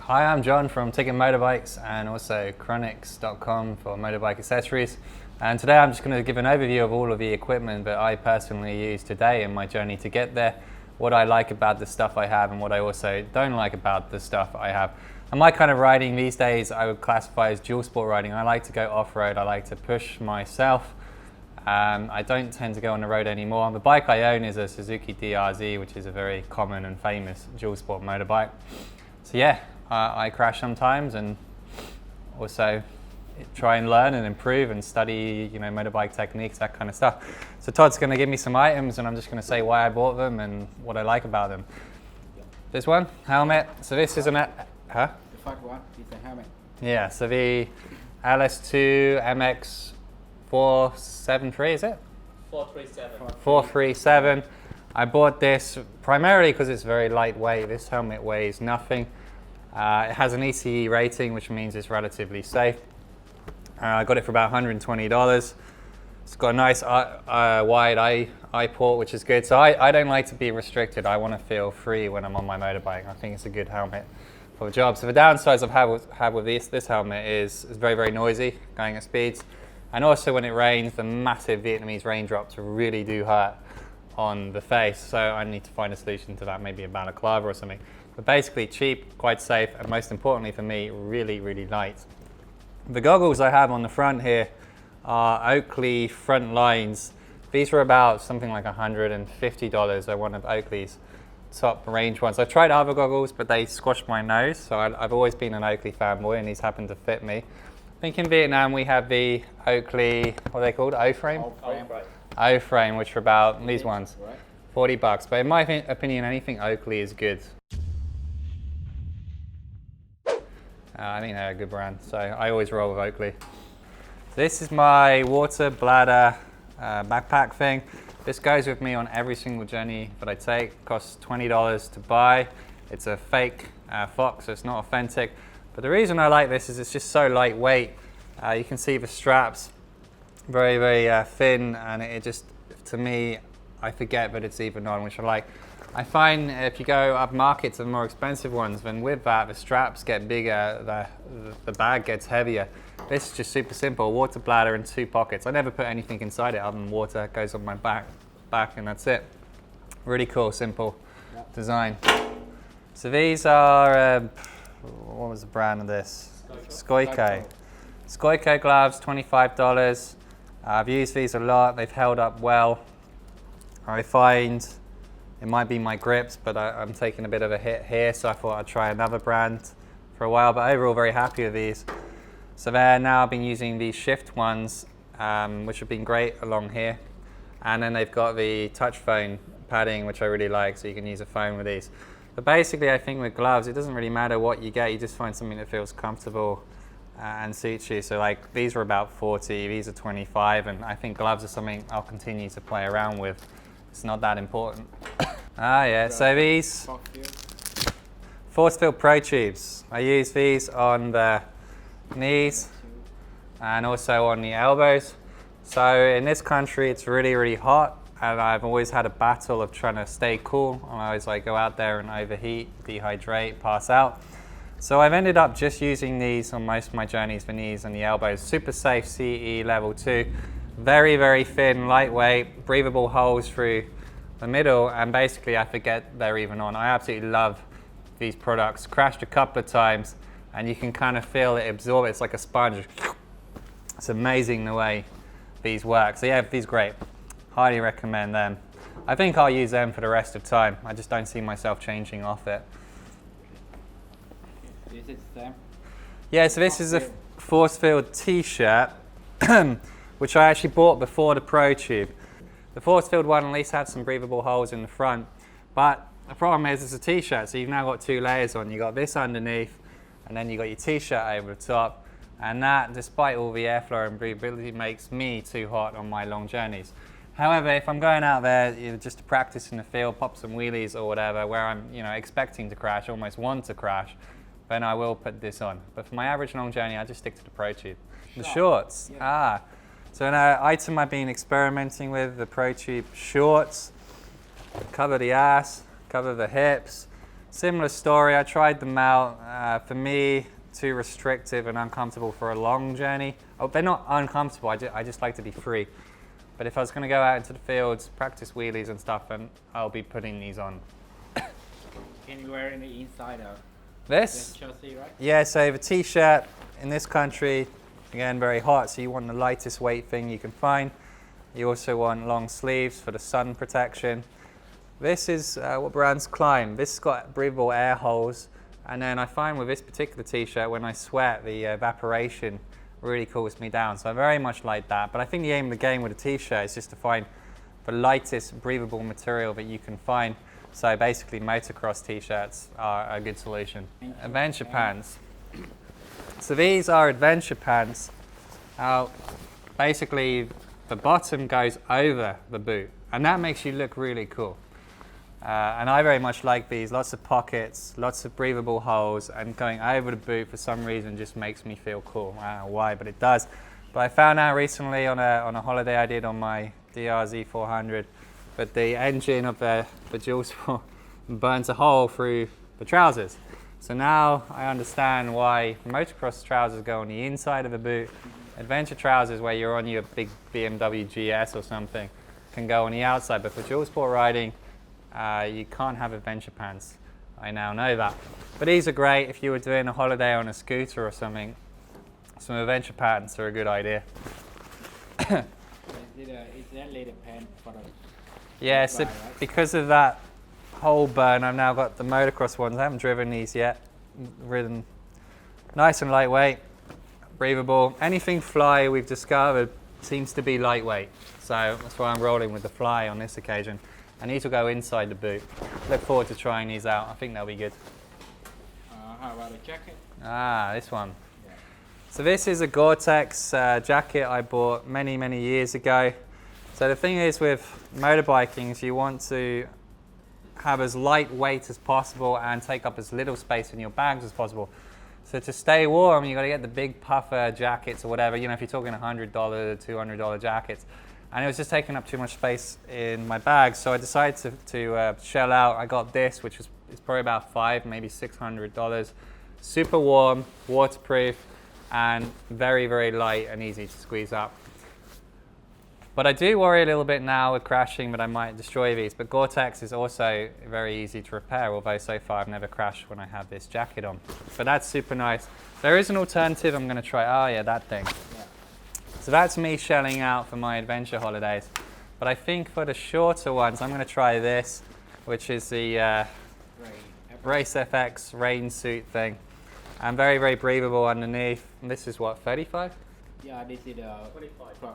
Hi, I'm John from Tigit Motorbikes and also Chronics.com for motorbike accessories. And today I'm just going to give an overview of all of the equipment that I personally use today in my journey to get there, what I like about the stuff I have and what I also don't like about the stuff I have. And my kind of riding these days I would classify as dual sport riding. I like to go off-road, I like to push myself. I don't tend to go on the road anymore. The bike I own is a Suzuki DRZ, which is a very common and famous dual sport motorbike. So yeah, I crash sometimes and also try and learn and improve and study, motorbike techniques, that kind of stuff. So Todd's going to give me some items and I'm just going to say why I bought them and what I like about them. This one, helmet. So this is The first one is the helmet. Yeah, so the LS2 MX 473, is it? 437. 437. I bought this primarily because it's very lightweight. This helmet weighs nothing. It has an ECE rating, which means it's relatively safe. I got it for about $120. It's got a nice wide eye port, which is good. So I don't like to be restricted. I want to feel free when I'm on my motorbike. I think it's a good helmet for the job. So the downsides I've had with this helmet is it's very, very noisy going at speeds. And also when it rains, the massive Vietnamese raindrops really do hurt on the face. So I need to find a solution to that, maybe a balaclava or something. But basically cheap, quite safe, and most importantly for me, really, really light. The goggles I have on the front here are Oakley front lines. These were about something like $150. They're one of Oakley's top range ones. I've tried other goggles, but they squashed my nose. So I've always been an Oakley fanboy, and these happen to fit me. I think in Vietnam we have the Oakley, what are they called? O-frame? O-frame, which are about these ones, right. $40. But in my opinion, anything Oakley is good. I think they're a good brand, so I always roll with Oakley. So this is my Water Bladder backpack thing. This goes with me on every single journey that I take. It costs $20 to buy. It's a fake Fox, so it's not authentic. But the reason I like this is it's just so lightweight. You can see the straps, very, very thin, and it just, to me, I forget that it's even on, which I like. I find if you go up market to the more expensive ones, then with that, the straps get bigger, the bag gets heavier. This is just super simple, water bladder and 2 pockets. I never put anything inside it other than water. It goes on my back and that's it. Really cool, simple design. So these are, what was the brand of this? Scoyco. Scoyco gloves, $25. I've used these a lot. They've held up well. I find it might be my grips, but I'm taking a bit of a hit here, so I thought I'd try another brand for a while, but overall very happy with these. So there, now I've been using these shift ones, which have been great along here. And then they've got the touch phone padding, which I really like, so you can use a phone with these. But basically, I think with gloves, it doesn't really matter what you get, you just find something that feels comfortable and suits you. So like, these are about 40, these are 25, and I think gloves are something I'll continue to play around with. It's not that important. Yeah, so these Forcefield Pro Tubes. I use these on the knees and also on the elbows. So in this country, it's really, really hot. And I've always had a battle of trying to stay cool. I always go out there and overheat, dehydrate, pass out. So I've ended up just using these on most of my journeys, the knees and the elbows. Super safe CE level 2. Very, very thin, lightweight, breathable holes through the middle, and basically I forget they're even on. I absolutely love these products. Crashed a couple of times and you can kind of feel it absorb. It's like a sponge. It's amazing the way these work. So yeah, these are great. Highly recommend them. I think I'll use them for the rest of time. I just don't see myself changing off it. Is it the same? Yeah, so this is a Forcefield t-shirt, which I actually bought before the Pro Tube. The Forcefield one at least had some breathable holes in the front, but the problem is it's a t-shirt, so you've now got 2 layers on. You've got this underneath, and then you've got your t-shirt over the top, and that, despite all the airflow and breathability, makes me too hot on my long journeys. However, if I'm going out there just to practice in the field, pop some wheelies or whatever, where I'm expecting to crash, almost want to crash, then I will put this on. But for my average long journey, I just stick to the Pro Tube. The shorts. Yeah. So an item I've been experimenting with, the Pro Tube shorts. Cover the ass, cover the hips. Similar story, I tried them out. For me, too restrictive and uncomfortable for a long journey. Oh, they're not uncomfortable, I just like to be free. But if I was going to go out into the fields, practice wheelies and stuff, then I'll be putting these on. Can you wear in the inside of This? the chassis, right? Yeah, so the t-shirt in this country, again, very hot, so you want the lightest weight thing you can find. You also want long sleeves for the sun protection. This is what brands Climb. This has got breathable air holes, and then I find with this particular t-shirt, when I sweat, the evaporation really cools me down. So I very much like that. But I think the aim of the game with a t-shirt is just to find the lightest breathable material that you can find. So basically, motocross t-shirts are a good solution. Adventure pants. So these are adventure pants. Basically, the bottom goes over the boot, and that makes you look really cool. And I very much like these. Lots of pockets, lots of breathable holes, and going over the boot for some reason just makes me feel cool. I don't know why, but it does. But I found out recently on a holiday I did on my DRZ 400 that the engine of the dual sport burns a hole through the trousers. So now I understand why motocross trousers go on the inside of the boot. Adventure trousers, where you're on your big BMW GS or something, can go on the outside. But for dual sport riding, you can't have adventure pants. I now know that. But these are great if you were doing a holiday on a scooter or something. Some adventure pants are a good idea. Is that later pen for the Yeah, so because of that hole burn, I've now got the motocross ones. I haven't driven these yet. Ridden. Nice and lightweight, breathable. Anything fly we've discovered seems to be lightweight. So that's why I'm rolling with the fly on this occasion. And these will go inside the boot. Look forward to trying these out. I think they'll be good. how about a jacket? This one. Yeah. So this is a Gore-Tex jacket I bought many, many years ago. So the thing is with motorbiking is you want to have as lightweight as possible and take up as little space in your bags as possible. So to stay warm, you got to get the big puffer jackets or whatever. You know, if you're talking $100, $200 jackets. And it was just taking up too much space in my bag, so I decided to shell out. I got this, which is probably about maybe $600. Super warm, waterproof, and very, very light and easy to squeeze up. But I do worry a little bit now with crashing that I might destroy these. But Gore-Tex is also very easy to repair, although so far I've never crashed when I have this jacket on. But that's super nice. There is an alternative I'm going to try. Oh yeah, that thing. Yeah. So that's me shelling out for my adventure holidays. But I think for the shorter ones, I'm going to try this, which is the Race FX rain suit thing. And very, very breathable underneath. And this is what, 35? Yeah, this is 45.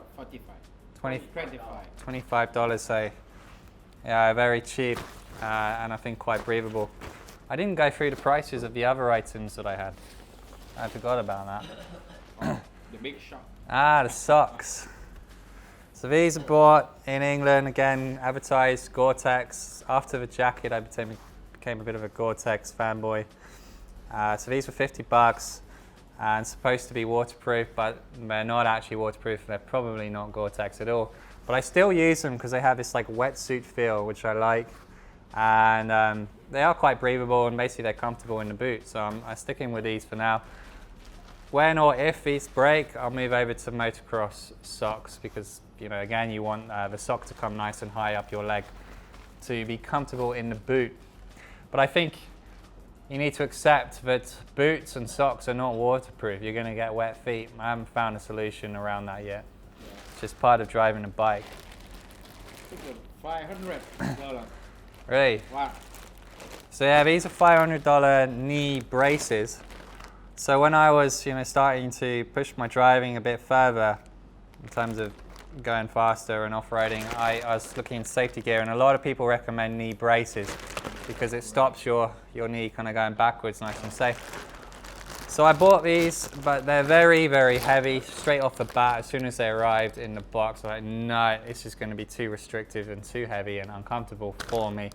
25 $25, so yeah, very cheap and I think quite breathable. I didn't go through the prices of the other items that I had. I forgot about that. The big shop. The socks. So these are bought in England, again advertised Gore-Tex. After the jacket I became a bit of a Gore-Tex fanboy. So these were $50 and supposed to be waterproof, but they're not actually waterproof. They're probably not Gore-Tex at all. But I still use them because they have this like wetsuit feel, which I like. And they are quite breathable and basically they're comfortable in the boot. So I'm sticking with these for now. When or if these break, I'll move over to Motocross Socks because, you know, again, you want the sock to come nice and high up your leg to be comfortable in the boot. But I think you need to accept that boots and socks are not waterproof. You're going to get wet feet. I haven't found a solution around that yet. Yeah. It's just part of driving a bike. $500. Really? Wow. So yeah, these are $500 knee braces. So when I was, you know, starting to push my driving a bit further in terms of going faster and off-roading, I was looking into safety gear, and a lot of people recommend knee braces because it stops your knee kind of going backwards nice and safe. So I bought these, but they're very, very heavy straight off the bat. As soon as they arrived in the box, I was like, no, it's just going to be too restrictive and too heavy and uncomfortable for me.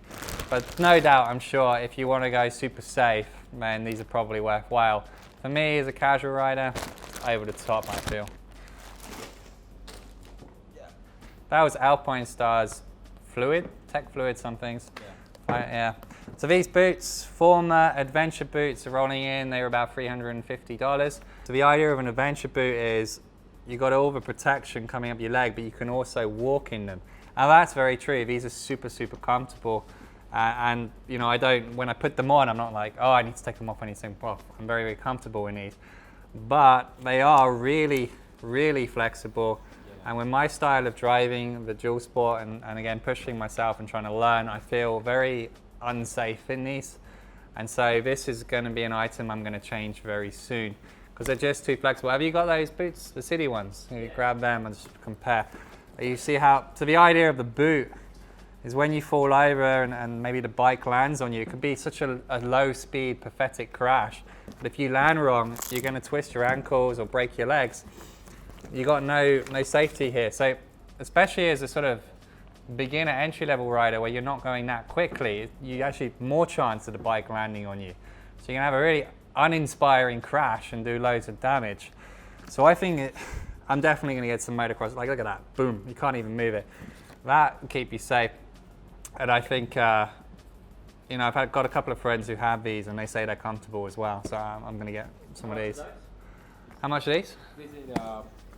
But no doubt, I'm sure if you want to go super safe, then these are probably worthwhile. For me, as a casual rider, over the top, I feel. That was Alpine Star's Fluid, Tech Fluid somethings. Yeah. Yeah. So these boots, former adventure boots, are rolling in. They were about $350. So the idea of an adventure boot is you got all the protection coming up your leg, but you can also walk in them. And that's very true. These are super, super comfortable. And you know, when I put them on, I'm not like, oh, I need to take them off, I need to take them off. I'm very, very comfortable in these. But they are really, really flexible. And with my style of driving, the dual sport, and again, pushing myself and trying to learn, I feel very unsafe in these. And so this is going to be an item I'm going to change very soon because they're just too flexible. Have you got those boots, the city ones? You grab them and just compare. You see how, so the idea of the boot is when you fall over and maybe the bike lands on you, it could be such a low speed, pathetic crash. But if you land wrong, you're going to twist your ankles or break your legs. You got no safety here. So especially as a sort of beginner entry-level rider where you're not going that quickly, you actually have more chance of the bike landing on you. So you can have a really uninspiring crash and do loads of damage. So I think I'm definitely going to get some motocross. Like, look at that, boom, you can't even move it. That will keep you safe. And I think, you know, I've got a couple of friends who have these and they say they're comfortable as well. So I'm going to get some of these. How much are these? This is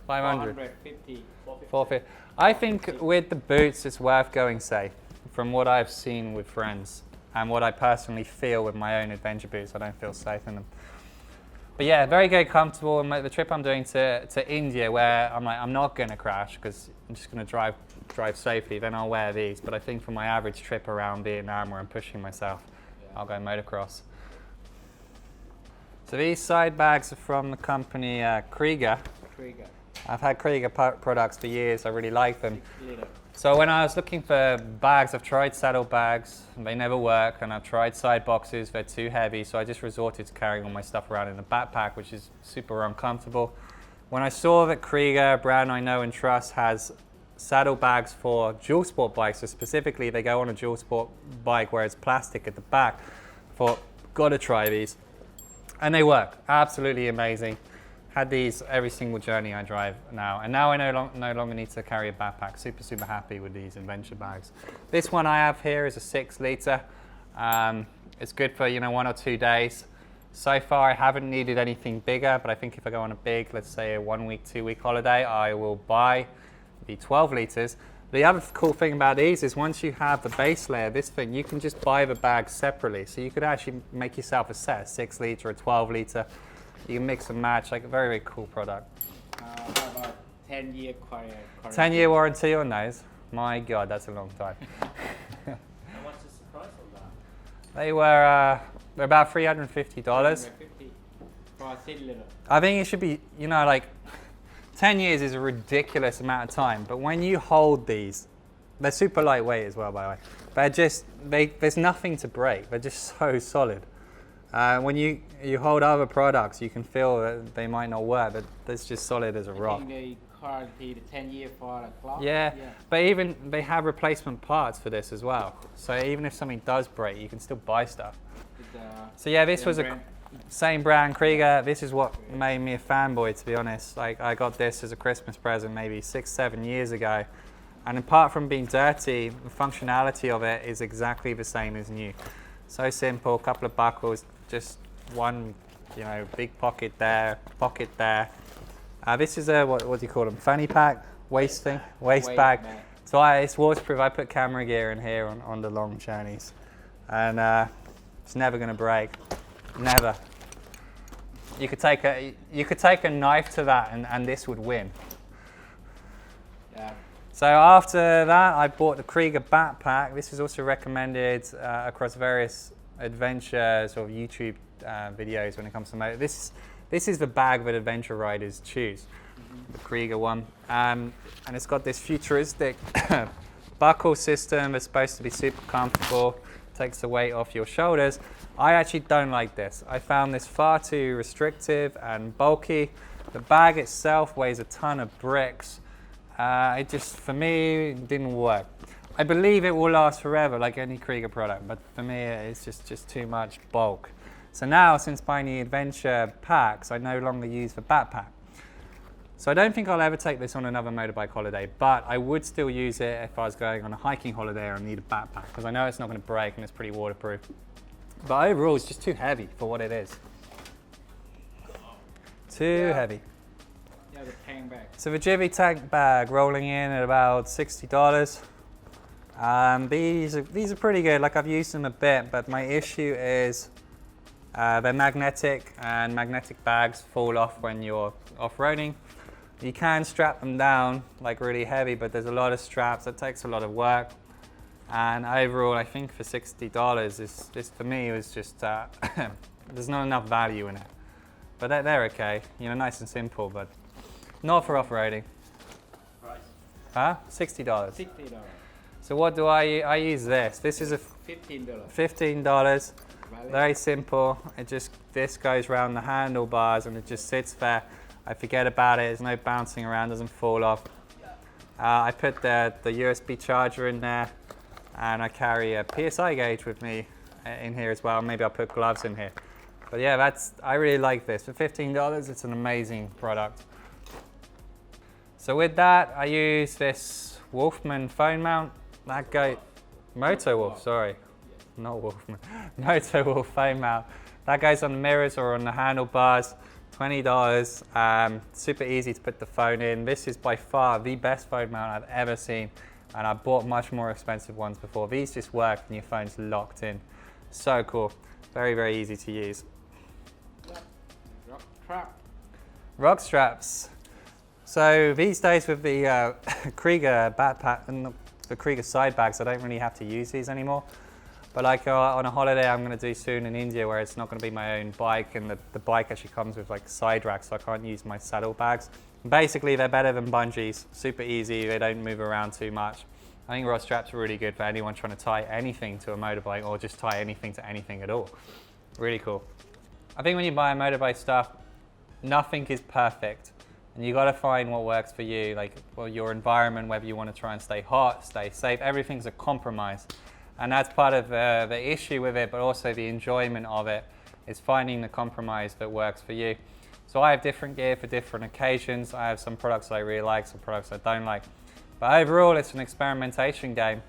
500. 450. 450. I think with the boots, it's worth going safe. From what I've seen with friends and what I personally feel with my own adventure boots, I don't feel safe in them. But yeah, very, very comfortable. And the trip I'm doing to India, where I'm like, I'm not going to crash because I'm just going to drive safely. Then I'll wear these. But I think for my average trip around Vietnam, where I'm pushing myself, I'll go motocross. So these side bags are from the company Kriega. I've had Kriega products for years. I really like them. So when I was looking for bags, I've tried saddle bags. They never work. And I've tried side boxes. They're too heavy. So I just resorted to carrying all my stuff around in a backpack, which is super uncomfortable. When I saw that Kriega, a brand I know and trust, has saddle bags for dual sport bikes, so specifically they go on a dual sport bike where it's plastic at the back, I thought, gotta try these. And they work. Absolutely amazing. Had these every single journey I drive now. And now I no longer need to carry a backpack. Super, super happy with these adventure bags. This one I have here is a 6 litre. It's good for, you know, 1 or 2 days. So far I haven't needed anything bigger, but I think if I go on a big, let's say a 1 week, 2 week holiday, I will buy the 12 litres. The other cool thing about these is once you have the base layer, this thing, you can just buy the bags separately. So you could actually make yourself a set, a 6 litre, a 12 litre. You can mix and match, like a very, very cool product. How about 10-year warranty? 10-year warranty on those? My God, that's a long time. And what's the price on that? They were they're about $350. 350 for a thin little. I think it should be, you know, like 10 years is a ridiculous amount of time, but when you hold these, they're super lightweight as well, by the way. They're just, there's nothing to break. They're just so solid. When you hold other products, you can feel that they might not work, but it's just solid as a rock. I think they guarantee the 10 year for a clock. Yeah, but even they have replacement parts for this as well. So even if something does break, you can still buy stuff. So yeah, this was a same brand, Kriega. This is what made me a fanboy, to be honest. Like, I got this as a Christmas present maybe 6-7 years ago. And apart from being dirty, the functionality of it is exactly the same as new. So simple, couple of buckles, just one, you know, big pocket there, pocket there. This is a, what do you call them, fanny pack, waist thing, waist bag. So it's waterproof. I put camera gear in here on the long journeys. And it's never gonna break, never. You could take a knife to that and this would win. Yeah. So after that, I bought the Kriega backpack. This is also recommended across various adventure sort of YouTube videos when it comes to motor. This is the bag that adventure riders choose, the Kriega one. And it's got this futuristic buckle system that's supposed to be super comfortable, takes the weight off your shoulders. I actually don't like this. I found this far too restrictive and bulky. The bag itself weighs a ton of bricks. It just, for me, didn't work. I believe it will last forever, like any Kriega product, but for me, it's just too much bulk. So now, since buying the adventure packs, I no longer use the backpack. So I don't think I'll ever take this on another motorbike holiday, but I would still use it if I was going on a hiking holiday or I need a backpack, because I know it's not going to break and it's pretty waterproof. But overall, it's just too heavy for what it is. Too heavy. Yeah, the tank bag. So the Givi Tank Bag rolling in at about $60. These are pretty good. Like, I've used them a bit, but my issue is they're magnetic, and magnetic bags fall off when you're off-roading. You can strap them down like really heavy, but there's a lot of straps. It takes a lot of work. And overall, I think for $60, this for me was just there's not enough value in it. But they're okay, you know, nice and simple, but not for off-roading. Price. Huh? $60. $60. So what do I use this? This is a $15. $15. Valid. Very simple. This goes around the handlebars and it just sits there. I forget about it. There's no bouncing around. Doesn't fall off. I put the USB charger in there, and I carry a PSI gauge with me in here as well. Maybe I'll put gloves in here. But yeah, I really like this. For $15, it's an amazing product. So with that, I use this Wolfman phone mount. That guy, Moto Wolf, sorry. Not Wolfman. Moto Wolf phone mount. That goes on the mirrors or on the handlebars. $20. Super easy to put the phone in. This is by far the best phone mount I've ever seen. And I bought much more expensive ones before. These just work and your phone's locked in. So cool. Very, very easy to use. Rock trap. Rock straps. So these days with the Kriega backpack and the Kriega side bags, I don't really have to use these anymore. But like on a holiday I'm going to do soon in India, where it's not going to be my own bike, and the bike actually comes with like side racks, so I can't use my saddle bags. Basically, they're better than bungees, super easy, they don't move around too much. I think rock straps are really good for anyone trying to tie anything to a motorbike, or just tie anything to anything at all. Really cool. I think when you buy motorbike stuff, nothing is perfect. And you got to find what works for you, like, well, your environment, whether you want to try and stay hot, stay safe, everything's a compromise. And that's part of the issue with it, but also the enjoyment of it, is finding the compromise that works for you. So I have different gear for different occasions. I have some products that I really like, some products I don't like. But overall, it's an experimentation game.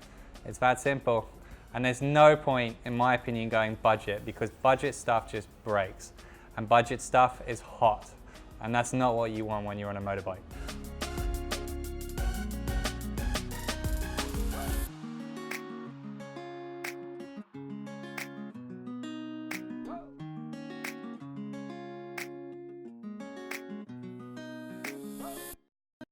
It's that simple. And there's no point, in my opinion, going budget, because budget stuff just breaks. And budget stuff is hot. And that's not what you want when you're on a motorbike.